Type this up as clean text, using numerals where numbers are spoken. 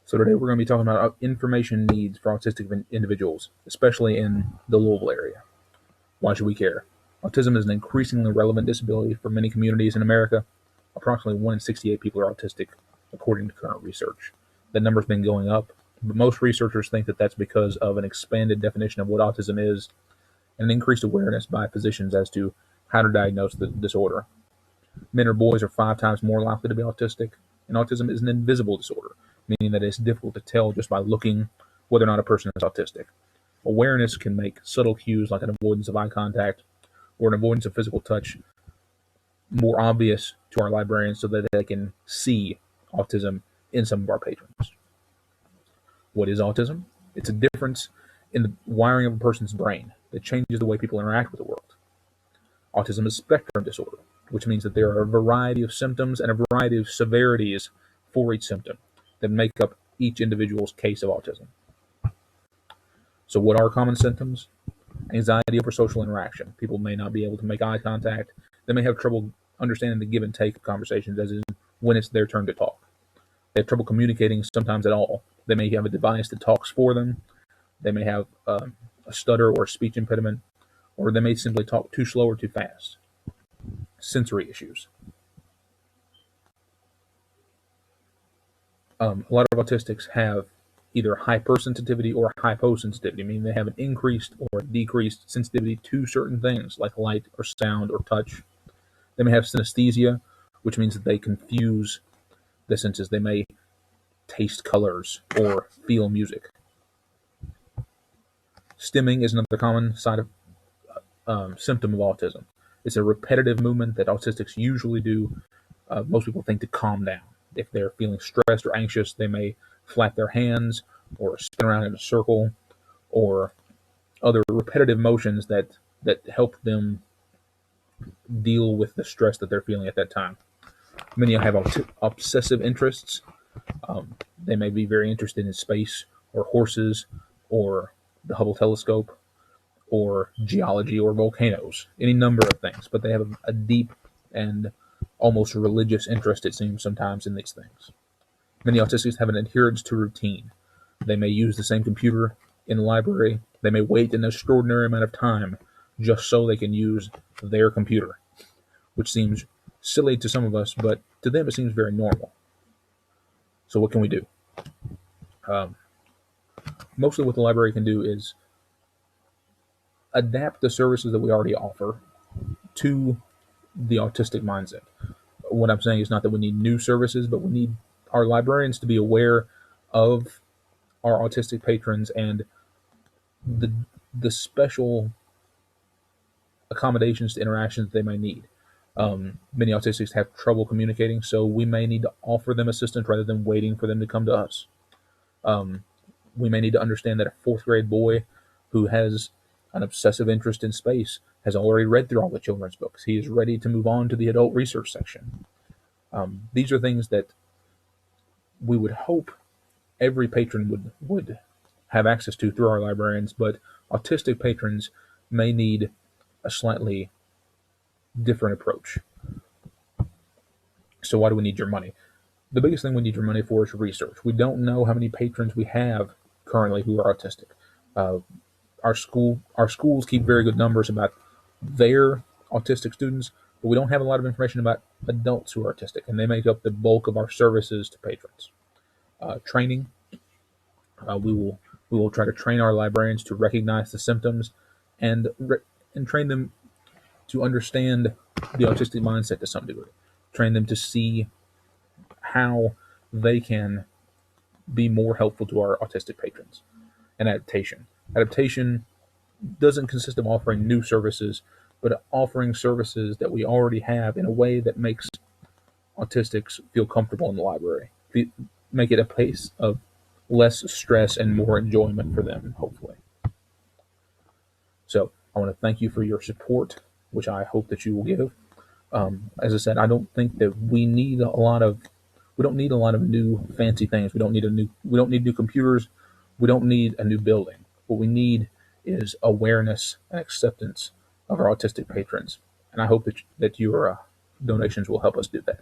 So today we're going to be talking about information needs for autistic individuals, especially in the Louisville area. Why should we care? Autism is an increasingly relevant disability for many communities in America. Approximately 1 in 68 people are autistic, according to current research. That number's been going up, but most researchers think that that's because of an expanded definition of what autism is and an increased awareness by physicians as to how to diagnose the disorder. Men or boys are 5 times more likely to be autistic, and autism is an invisible disorder, meaning that it's difficult to tell just by looking whether or not a person is autistic. Awareness can make subtle cues like an avoidance of eye contact or an avoidance of physical touch more obvious to our librarians so that they can see autism in some of our patrons. What is autism? It's a difference in the wiring of a person's brain that changes the way people interact with the world. Autism is spectrum disorder, which means that there are a variety of symptoms and a variety of severities for each symptom that make up each individual's case of autism. So what are common symptoms? Anxiety over social interaction. People may not be able to make eye contact. They may have trouble understanding the give and take of conversations, as in when it's their turn to talk. They have trouble communicating sometimes at all. They may have a device that talks for them. They may have a stutter or a speech impediment, or they may simply talk too slow or too fast. Sensory issues. A lot of autistics have either hypersensitivity or hyposensitivity, meaning they have an increased or decreased sensitivity to certain things like light or sound or touch. They may have synesthesia, which means that they confuse the senses. They may taste colors or feel music. Stimming is another common symptom of autism. It's a repetitive movement that autistics usually do. Most people think to calm down. If they're feeling stressed or anxious, they may flap their hands or spin around in a circle or other repetitive motions that help them deal with the stress that they're feeling at that time. Many have obsessive interests. They may be very interested in space or horses or the Hubble telescope or geology or volcanoes, any number of things, but they have a deep and almost religious interest, it seems, sometimes in these things. Many autistics have an adherence to routine. They may use the same computer in the library. They may wait an extraordinary amount of time just so they can use their computer, which seems silly to some of us, but to them it seems very normal. So what can we do? Mostly what the library can do is adapt the services that we already offer to the autistic mindset. What I'm saying is not that we need new services, but we need our librarians to be aware of our autistic patrons and the special accommodations to interactions they may need. Many autistics have trouble communicating, so we may need to offer them assistance rather than waiting for them to come to us. We may need to understand that a 4th grade boy who has an obsessive interest in space has already read through all the children's books. He is ready to move on to the adult research section. These are things that we would hope every patron would have access to through our librarians, but autistic patrons may need a slightly different approach. So why do we need your money? The biggest thing we need your money for is research. We don't know how many patrons we have currently who are autistic. Our schools keep very good numbers about their autistic students, but we don't have a lot of information about adults who are autistic, and they make up the bulk of our services to patrons. Training. We will try to train our librarians to recognize the symptoms and train them to understand the autistic mindset to some degree. Train them to see how they can be more helpful to our autistic patrons. And adaptation. Adaptation doesn't consist of offering new services, but offering services that we already have in a way that makes autistics feel comfortable in the library. Make it a place of less stress and more enjoyment for them, hopefully. So I want to thank you for your support, which I hope that you will give. As I said, I don't think that we don't need a lot of new fancy things. We don't need new computers. We don't need a new building. What we need is awareness and acceptance of our autistic patrons. And I hope that your donations will help us do that.